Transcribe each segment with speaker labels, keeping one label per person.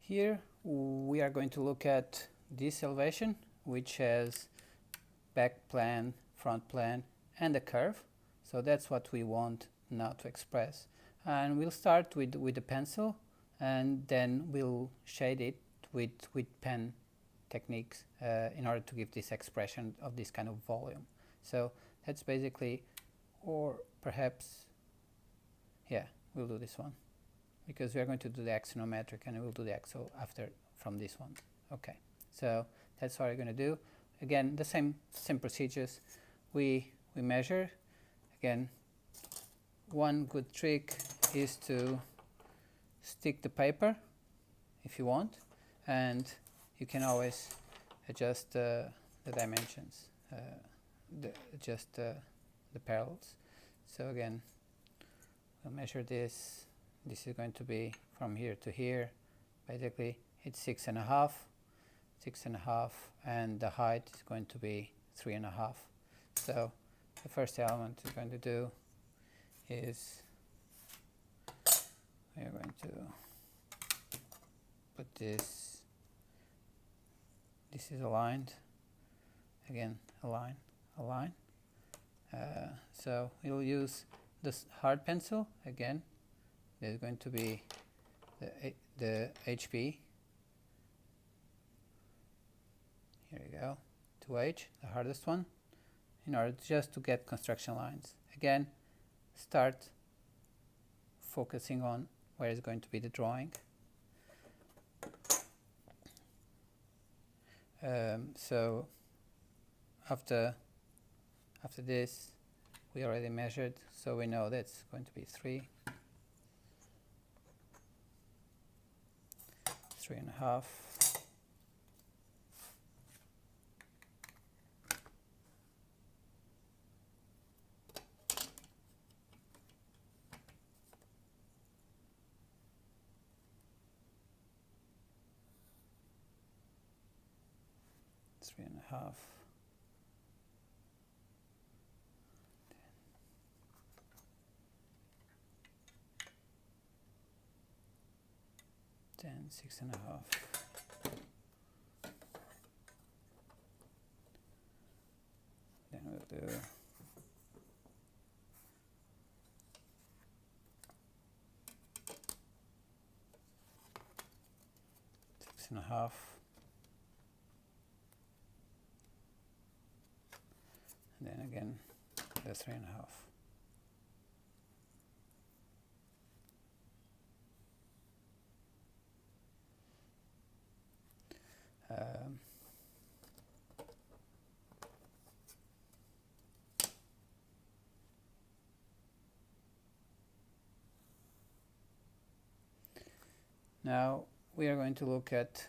Speaker 1: Here we are going to look at this elevation, which has back plane, front plane, and a curve. So that's what we want now to express. And we'll start with the pencil, and then we'll shade it with pen techniques in order to give this expression of this kind of volume. So that's basically, or perhaps, yeah, we'll do this one, because we are going to do the axonometric and we'll do the axo after from this one. Okay, so that's what we're going to do. Again, the same procedures. We measure. Again, one good trick is to stick the paper if you want, and you can always adjust the dimensions, adjust the parallels. So again, we'll measure this. This is going to be from here to here. Basically, it's 6.5, and the height is going to be 3.5. So the first element we're going to do is we're going to put this. This is aligned. Again, align. So we'll use this hard pencil again. There's going to be the HP. Here we go, 2H, the hardest one, in order just to get construction lines. Again, start focusing on where is going to be the drawing. So after this, we already measured, so we know that's going to be 3.5. Then 6.5. Then we'll do 6.5. And then again the 3.5. Now we are going to look at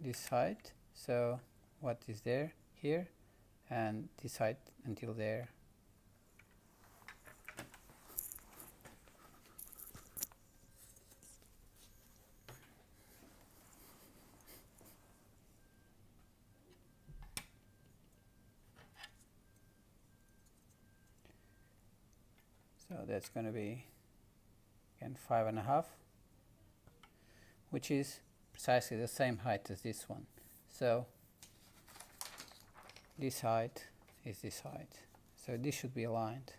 Speaker 1: this height. So what is there here, and this height until there. So that's going to be again 5.5, which is precisely the same height as this one. So this height is this height. So this should be aligned,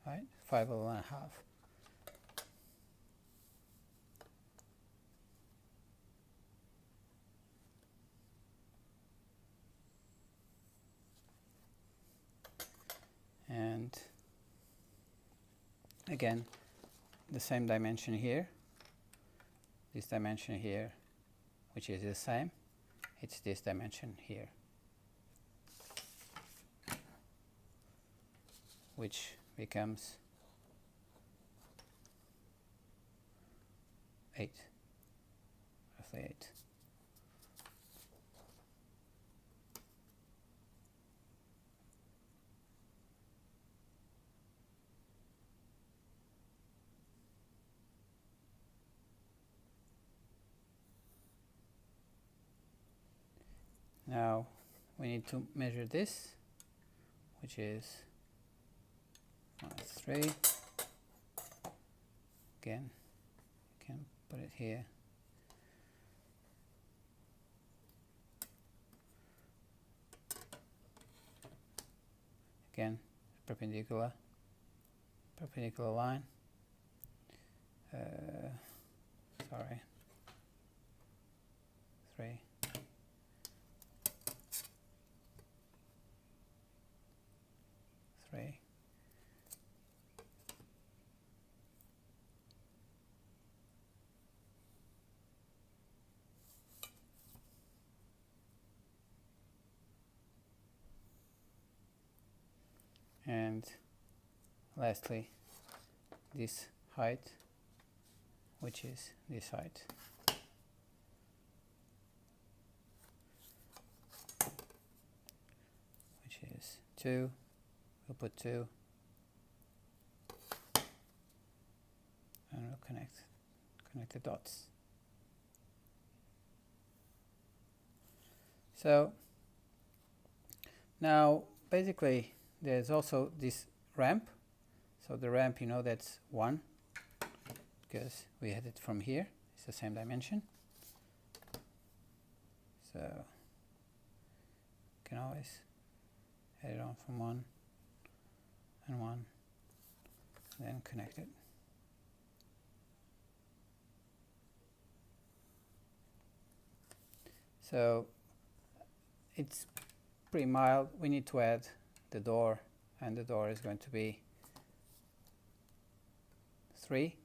Speaker 1: right? 5.5. And again, the same dimension here. This dimension here, which is the same, it's this dimension here, which becomes 8, roughly 8. Now we need to measure this, which is -3. Again, you can put it here. again perpendicular line. Sorry, 3. And lastly, this height, which is this height. Which is 2. We'll put 2. And we'll connect the dots. So now basically there's also this ramp. So the ramp, you know, that's 1 because we had it from here. It's the same dimension. So you can always add it on from 1 and 1, and then connect it. So it's pretty mild. We need to add the door, and the door is going to be 3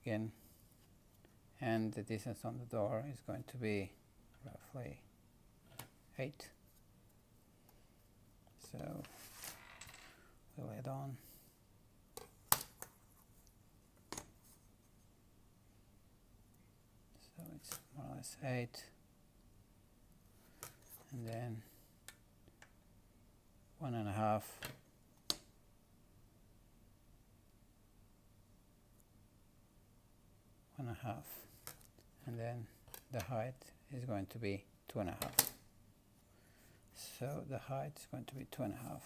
Speaker 1: again, and the distance on the door is going to be roughly 8. So we'll add on. So it's more or less 8, and then 1.5. And then the height is going to be 2.5. So the height is going to be 2.5.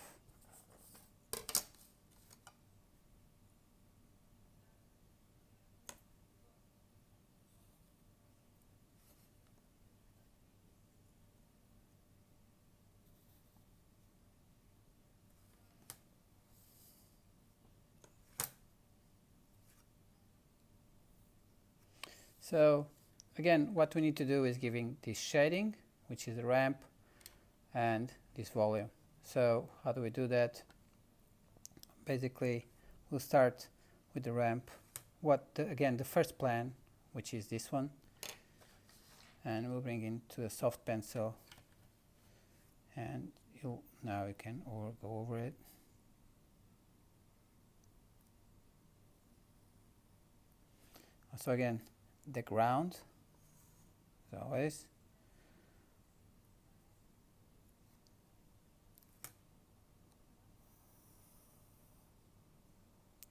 Speaker 1: So again, what we need to do is giving this shading, which is the ramp, and this volume. So how do we do that? Basically, we'll start with the ramp. Again, the first plan, which is this one, and we'll bring into a soft pencil, and now you can go over it. So again, the ground, as always.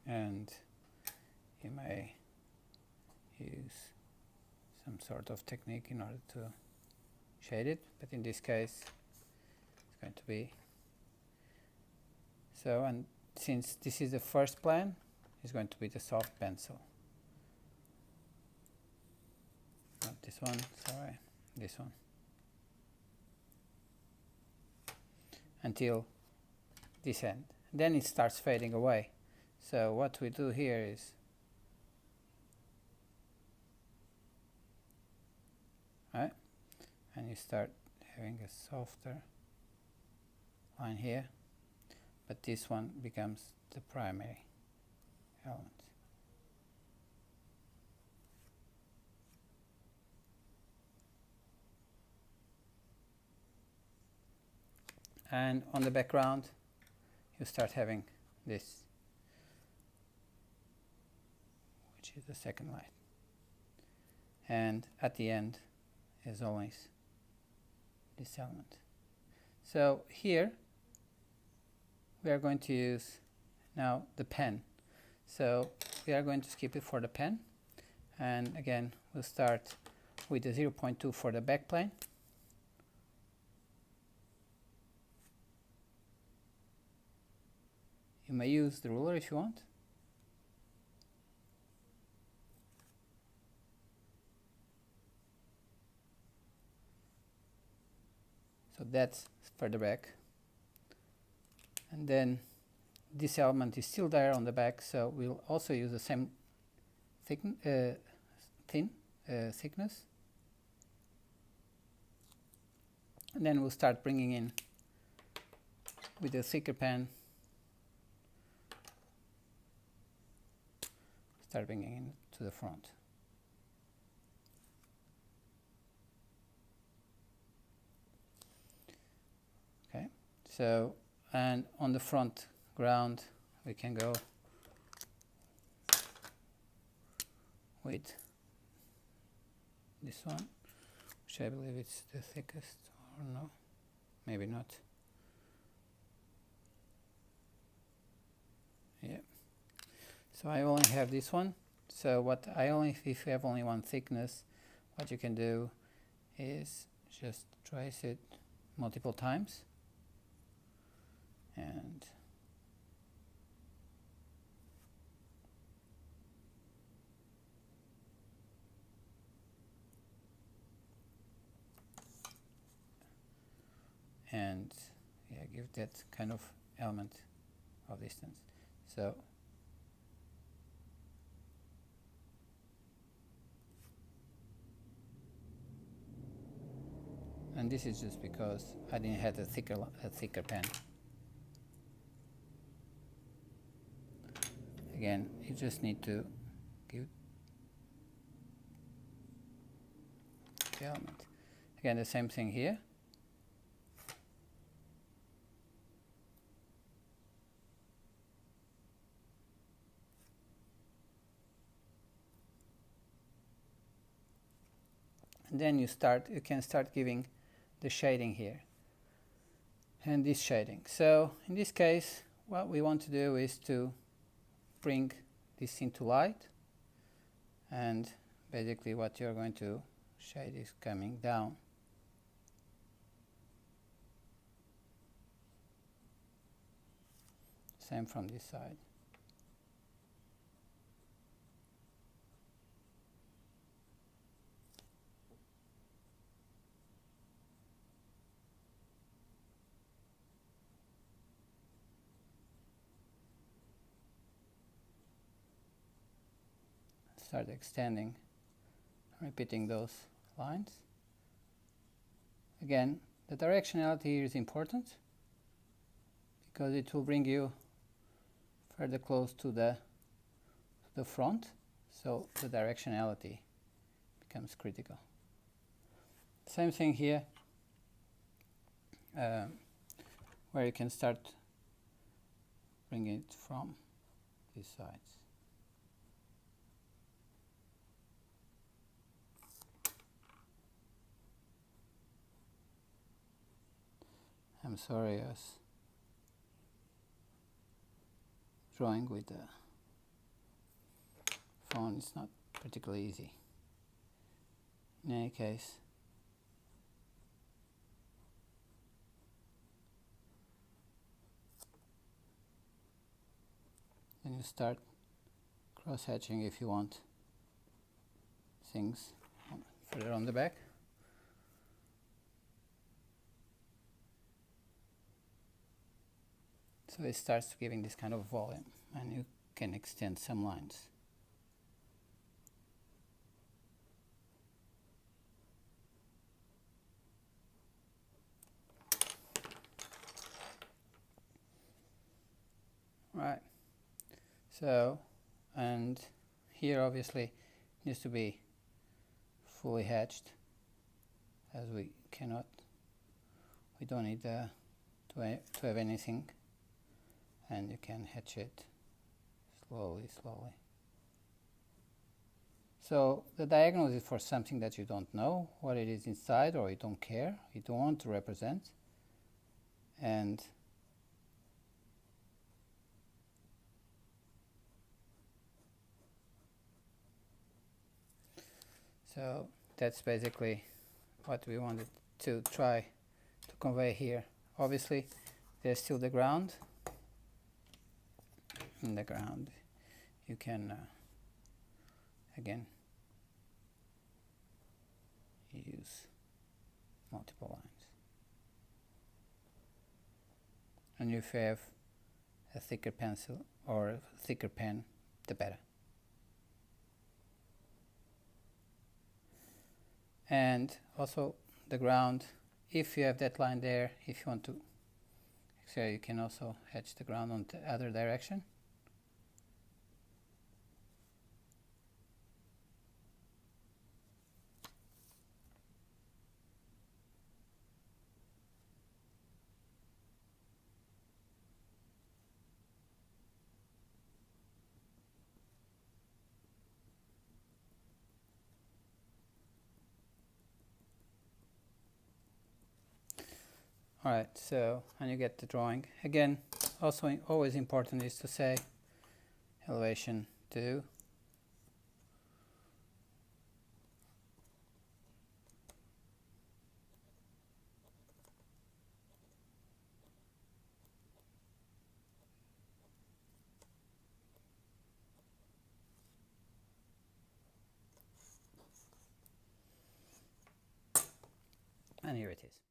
Speaker 1: And you may use some sort of technique in order to shade it, but in this case it's going to be so, and since this is the first plan, it's going to be the soft pencil. Not this one, sorry, this one. Until this end. Then it starts fading away. So what we do here is, right, and you start having a softer line here, but this one becomes the primary element. And on the background, you start having this, which is the second light. And at the end is always this element. So here we are going to use now the pen. So we are going to skip it for the pen. And again, we'll start with the 0.2 for the back plane. You may use the ruler if you want. So that's for the back. and then this element is still there on the back, so we'll also use the same thickness. And then we'll start bringing in with a thicker pen, start bringing in to the front. Okay, so, and on the front ground we can go with this one, which I believe it's the thickest, or no, maybe not. Yeah. So I only have this one. So what if you have only one thickness, what you can do is just trace it multiple times, and yeah, give that kind of element of distance. So and this is just because I didn't have a thicker pen. Again, you just need to give the element. Again, the same thing here. And then you can start giving the shading here and this shading. So in this case, what we want to do is to bring this into light, and basically what you're going to shade is coming down. Same from this side. Start extending, repeating those lines. Again, the directionality here is important because it will bring you further close to the front, so the directionality becomes critical. Same thing here, where you can start bringing it from these sides. I'm sorry, I was drawing with the phone. It's not particularly easy. In any case, then you start cross-hatching if you want things further on the back. So it starts giving this kind of volume, and you can extend some lines. Right. So, and here obviously needs to be fully hatched, as we don't need to have anything. And you can hatch it slowly. So the diagonal is for something that you don't know what it is inside, or you don't care, you don't want to represent. And so that's basically what we wanted to try to convey here. Obviously, there's still the ground. In the ground, you can again use multiple lines, and if you have a thicker pencil or a thicker pen, the better. And also the ground, if you have that line there, if you want to, so you can also hatch the ground on the other direction. Alright, so and you get the drawing. Again, also always important is to say elevation 2. And here it is.